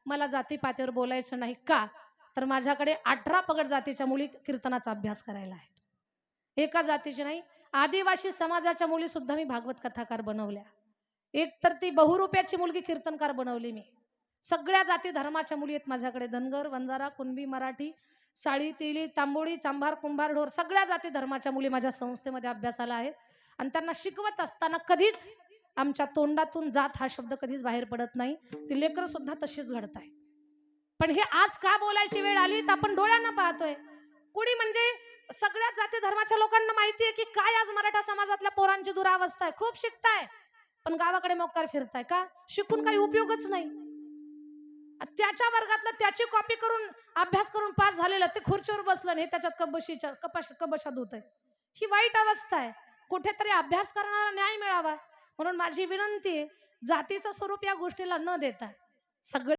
मला जातीपातीवर बोलायचं नाही का, तर माझ्याकडे 18 पगड जातीच्या मुली कीर्तनाचा अभ्यास करायला आहेत. एका जातीची नाही, आदिवासी समाजाच्या मुली सुद्धा मी भागवत कथाकार बनवल्या. एक तर ती बहुरूप्याची मुलगी कीर्तनकार बनवली मी. सगळ्या जाती धर्माच्या मुली आहेत माझ्याकडे. धनगर, वंजारा, कुणबी, मराठी, साळी, तेली, तांबोळी, चांभार, कुंभार, ढोर सगळ्या जाती धर्माच्या मुली माझ्या संस्थेमध्ये अभ्यासाला आहेत. आणि त्यांना शिकवत असताना कधीच आमच्या तोंडातून जात हा शब्द कधीच बाहेर पडत नाही. ती लेकरं सुद्धा तशीच घडताय. पण हे आज का बोलायची वेळ आली तर आपण डोळ्यांना पाहतोय. कुणी म्हणजे सगळ्या जाती धर्माच्या लोकांना माहिती आहे की काय आज मराठा समाजातल्या पोरांची दुरावस्था आहे. खूप शिकताय पण गावाकडे मोकार फिरताय का? शिकून काही उपयोगच नाही. त्याच्या वर्गातलं त्याची कॉपी करून अभ्यास करून पास झालेलं ते खुर्चीवर बसलं नाही, त्याच्यात कबशात होत आहे. ही वाईट अवस्था आहे. कुठेतरी अभ्यास करणारा न्याय मिळावा म्हणून माझी विनंती आहे, जातीचं स्वरूप या गोष्टीला न देता सगळे